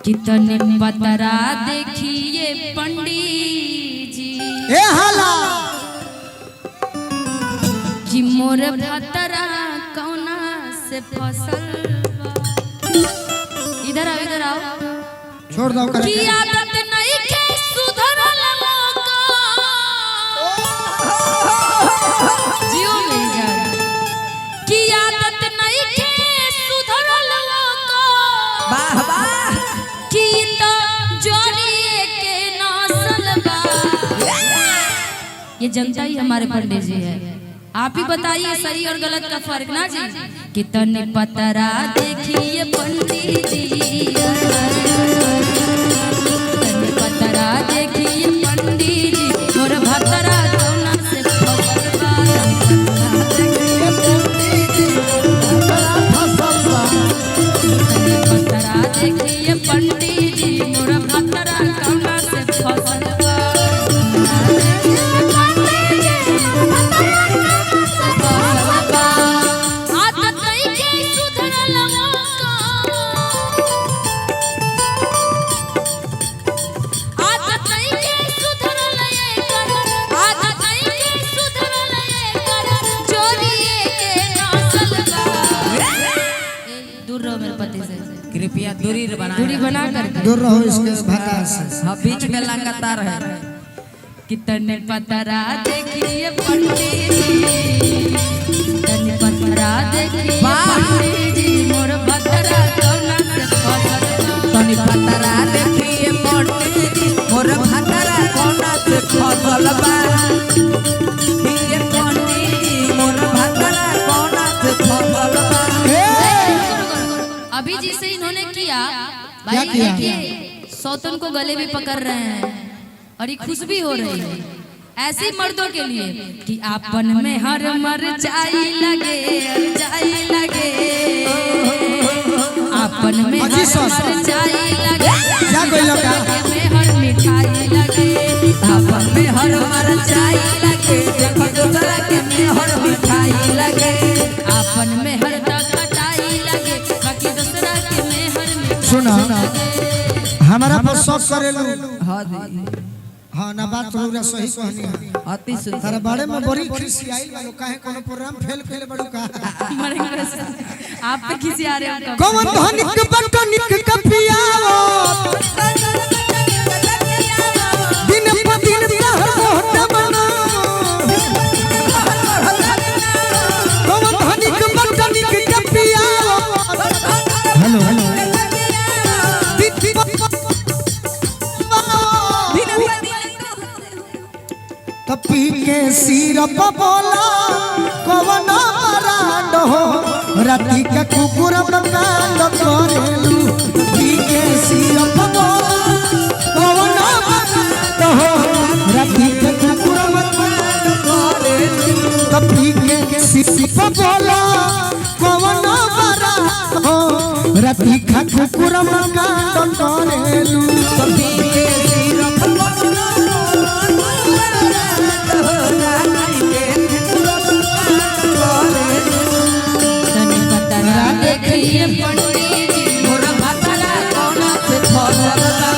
कितने पतरा देखिए पंडित जी ए हाला कि मोर भतरा कौना से फसल इधर आओ छोड़ दो करे की आदत नहीं के सुधरल जियो मेरी जान की आदत नहीं के सुधरल वाह वाह की तो जोड़िए के नस्ल बा। ये जनता ही हमारे पंडित जी है, आप ही बताइए सही और गलत का फर्क ना जी। कितने पतरा देखिए पंडित जी, कितने पतरा देखिए पंडित जी, मोर भतरा कौना से फसल बा। कितने पतरा देखिए पंडित जी, मोर भतरा कौना से फसल बा। कृपया दूरी बना दूरी बना कर दूर रहो इसके भता से। हाँ बीच में लगातार है। कितने पतरा देखिए पंडित जी, कितने पतरा देखिए पंडित जी, मोर भतरा कौना से फसल बा। तनी पतरा देखिए पंडित जी, मोर भतरा कौना से फसल बा। ये पंडित जी, मोर भतरा कौना से फसल बा। अभी जिसे इन्होंने किया क्या भाई किया? देखिए सौतन को गले भी पकड़ रहे हैं और ये खुश भी हो रही है ऐसे मर्दों के लिए कि आपन में हर मर जाई लगे आपन में हर मर जाई लगे में हर मिठाई लगे आपन में हर मर जाई लगे देखो दूसरा के में हर मिठाई लगे आपन में हर कटाई लगे बाकी दूसरा के में हर मिठाई सुना लगे। हमारा पर शौक करेलू। हाँ जी हाँ ना बात पूरा सही कहनी है। अति सुंदर तारा बारे में बड़ी खुशी आई वालो काहे कोनो प्रोग्राम फेल कइले बड़ू का। आप पे किसी आ रहे हो कौन धनिक बटनिक कपियाओ दिन प दिन तहर मोहट बनाओ। कौन धनिक बटनिक कपियाओ हेलो कपी के सिरप बोला कौन ब्रांड हो राती का कुकुर कांड करेलू। कपी के सिरप बोला कौन ब्रांड हो राती का कुकुर कांड करेलू। कपी के सिरप बोला कौन ब्रांड हो राती का कुकुर कांड करेलू। कभी के सिरप बोला देखिए पंडित जी, मोर भतरा कौना से फसल बा।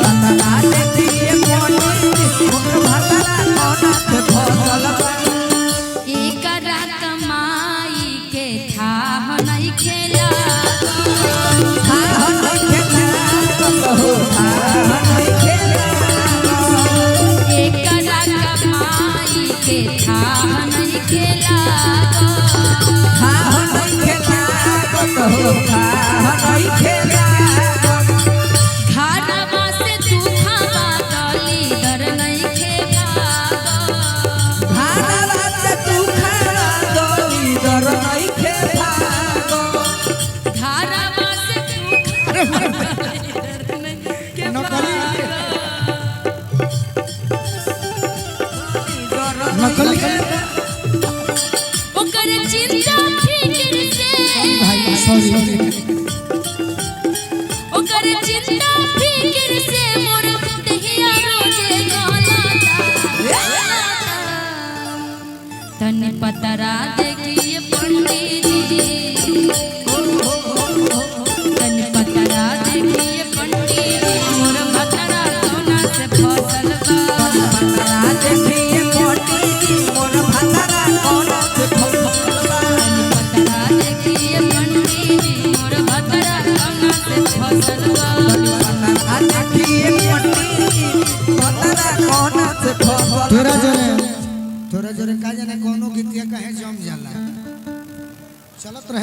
भतरा देखिए पंडित जी, मोर भतरा कौना से फसल बा। एक रात माई के थाह नहीं खेला हाँ नहीं खेला कहो हाँ नहीं खेला एक रात माई के थाह नहीं खेला हाँ नहीं खेला कहो हाँ नहीं खेला घाटवा से तू खावा गली दर नहीं खेला भारत से तू खाना गोली दर नहीं खेला घाटवा से तू खावा गली दर नहीं नकली दर नकली ओकर चिंता फिक्र से भाई सॉरी ओकर चिंता फिक्र से मोर दहिया रोजे गलाता तने पतरा देखिए पंडित जी तने पतरा देखिए पंडित भतरा कौना से फसल बा आ देखिए पंडित जी भतरा कौना से फसल थोड़ा जोरे का जाने कोनो गीतिया कहे जम जाला चलत रहे।